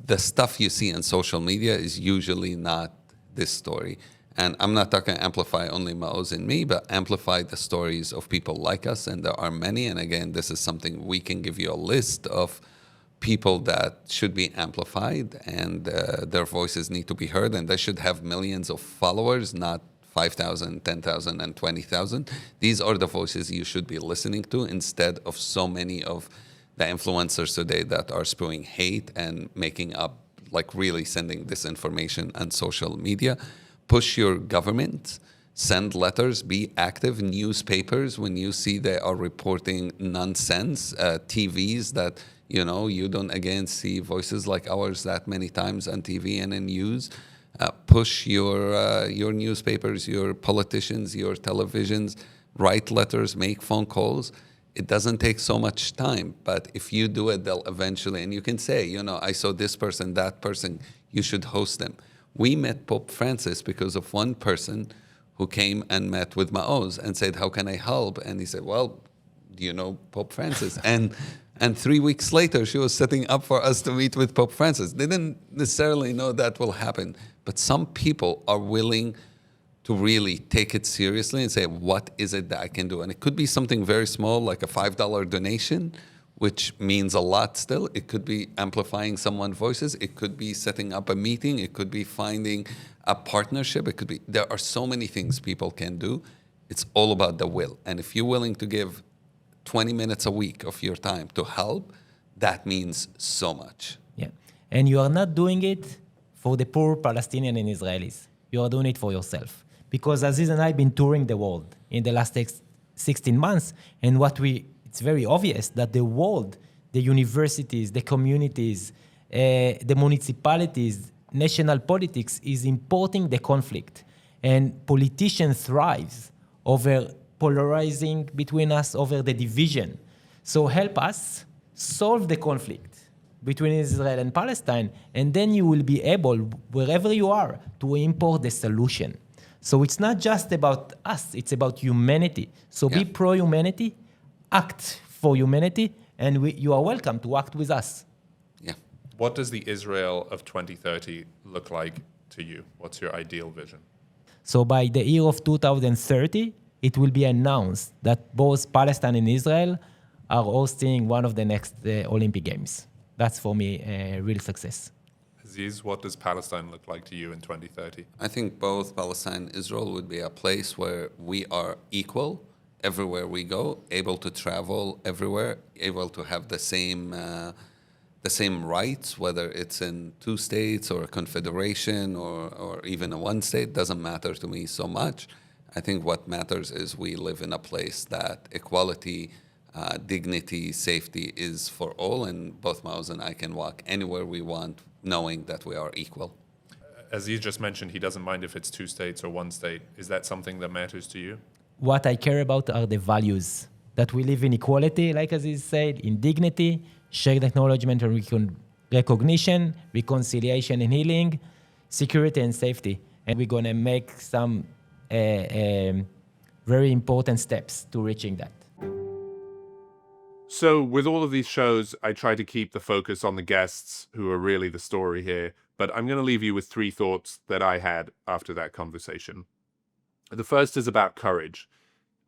The stuff you see on social media is usually not this story. And I'm not talking amplify only Maoz and me, but amplify the stories of people like us, and there are many. And again, this is something we can give you a list of people that should be amplified, and their voices need to be heard, and they should have millions of followers, not 5,000, 10,000, and 20,000. These are the voices you should be listening to instead of so many of the influencers today that are spewing hate and making up, like really sending disinformation on social media. Push your government, send letters, be active. Newspapers, when you see they are reporting nonsense, TVs that, you don't again see voices like ours that many times on TV and in news. Push your newspapers, your politicians, your televisions, write letters, make phone calls. It doesn't take so much time, but if you do it, they'll eventually, and you can say, I saw this person, that person, you should host them. We met Pope Francis because of one person who came and met with Maoz and said, how can I help? And he said, well, do you know Pope Francis? And 3 weeks later, she was setting up for us to meet with Pope Francis. They didn't necessarily know that will happen, but some people are willing to really take it seriously and say, what is it that I can do? And it could be something very small, like a $5 donation, which means a lot still. It could be amplifying someone's voices. It could be setting up a meeting. It could be finding a partnership. There are so many things people can do. It's all about the will. And if you're willing to give 20 minutes a week of your time to help, that means so much. Yeah. And you are not doing it for the poor Palestinian and Israelis. You are doing it for yourself. Because Aziz and I have been touring the world in the last 16 months, and it's very obvious that the world, the universities, the communities, the municipalities, national politics is importing the conflict. And politicians thrive over polarizing between us, over the division. So help us solve the conflict between Israel and Palestine, and then you will be able, wherever you are, to import the solution. So it's not just about us, it's about humanity. So be pro-humanity, act for humanity, and you are welcome to act with us. Yeah. What does the Israel of 2030 look like to you? What's your ideal vision? So by the year of 2030, it will be announced that both Palestine and Israel are hosting one of the next Olympic Games. That's for me a real success. Aziz, what does Palestine look like to you in 2030? I think both Palestine and Israel would be a place where we are equal everywhere we go, able to travel everywhere, able to have the same rights, whether it's in 2 states or a confederation or even a 1 state, doesn't matter to me so much. I think what matters is we live in a place that equality, dignity, safety is for all, and both Maoz and I can walk anywhere we want, knowing that we are equal. Aziz just mentioned he doesn't mind if it's 2 states or 1 state. Is that something that matters to you? What I care about are the values, that we live in equality, like Aziz said, in dignity, shared acknowledgement and recognition, reconciliation and healing, security and safety. And we're going to make some very important steps to reaching that. So with all of these shows, I try to keep the focus on the guests who are really the story here, but I'm going to leave you with 3 thoughts that I had after that conversation. The first is about courage.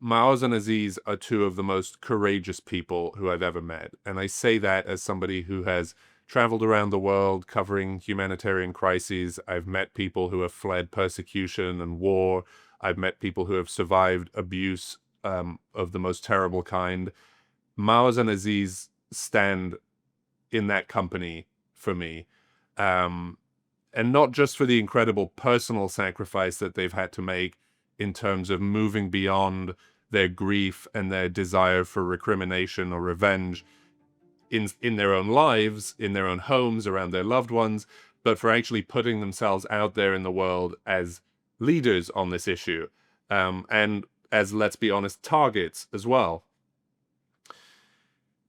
Maoz and Aziz are 2 of the most courageous people who I've ever met, and I say that as somebody who has traveled around the world covering humanitarian crises. I've met people who have fled persecution and war. I've met people who have survived abuse of the most terrible kind. Maoz and Aziz stand in that company for me. And not just for the incredible personal sacrifice that they've had to make in terms of moving beyond their grief and their desire for recrimination or revenge. in their own lives, in their own homes, around their loved ones, but for actually putting themselves out there in the world as leaders on this issue, and as, let's be honest, targets as well.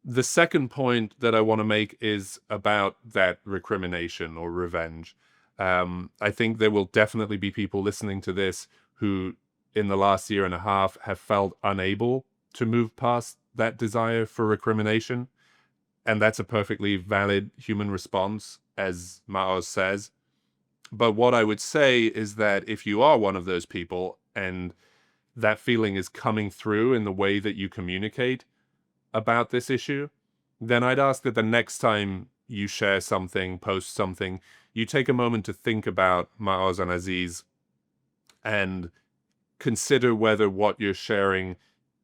The second point that I want to make is about that recrimination or revenge. I think there will definitely be people listening to this who, in the last year and a half, have felt unable to move past that desire for recrimination. And that's a perfectly valid human response, as Maoz says. But what I would say is that if you are one of those people and that feeling is coming through in the way that you communicate about this issue, then I'd ask that the next time you share something, post something, you take a moment to think about Maoz and Aziz and consider whether what you're sharing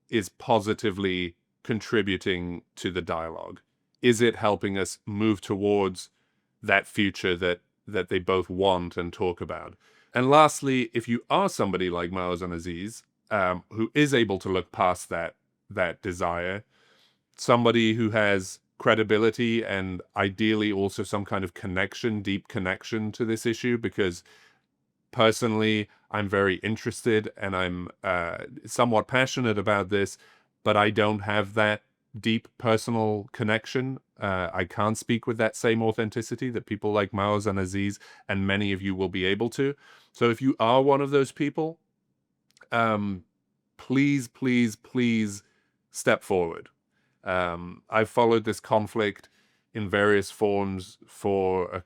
is positively contributing to the dialogue. Is it helping us move towards that future that they both want and talk about? And lastly, if you are somebody like Maoz and Aziz, who is able to look past that desire, somebody who has credibility and ideally also some kind of connection, deep connection to this issue, because personally, I'm very interested and I'm somewhat passionate about this, but I don't have that deep personal connection. I can't speak with that same authenticity that people like Maoz and Aziz and many of you will be able to. So if you are one of those people, please, please, please step forward. I've followed this conflict in various forms for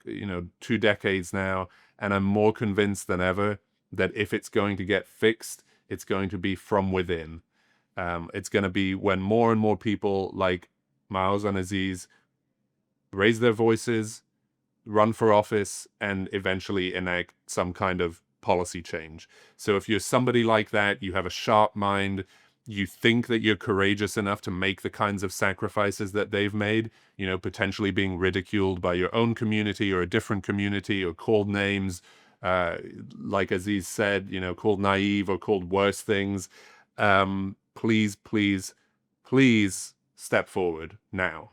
2 decades now, and I'm more convinced than ever that if it's going to get fixed, it's going to be from within. It's going to be when more and more people like Maoz and Aziz raise their voices, run for office, and eventually enact some kind of policy change. So if you're somebody like that, you have a sharp mind, you think that you're courageous enough to make the kinds of sacrifices that they've made, potentially being ridiculed by your own community or a different community or called names, like Aziz said, called naive or called worse things. Please, please, please step forward now.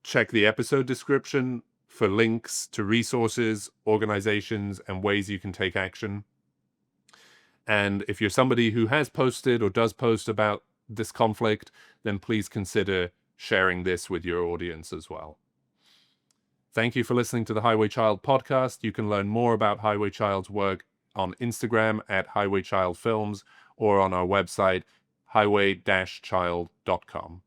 Check the episode description for links to resources, organizations, and ways you can take action. And if you're somebody who has posted or does post about this conflict, then please consider sharing this with your audience as well. Thank you for listening to the Highway Child podcast. You can learn more about Highway Child's work on Instagram at Highway Child Films or on our website, highway-child.com.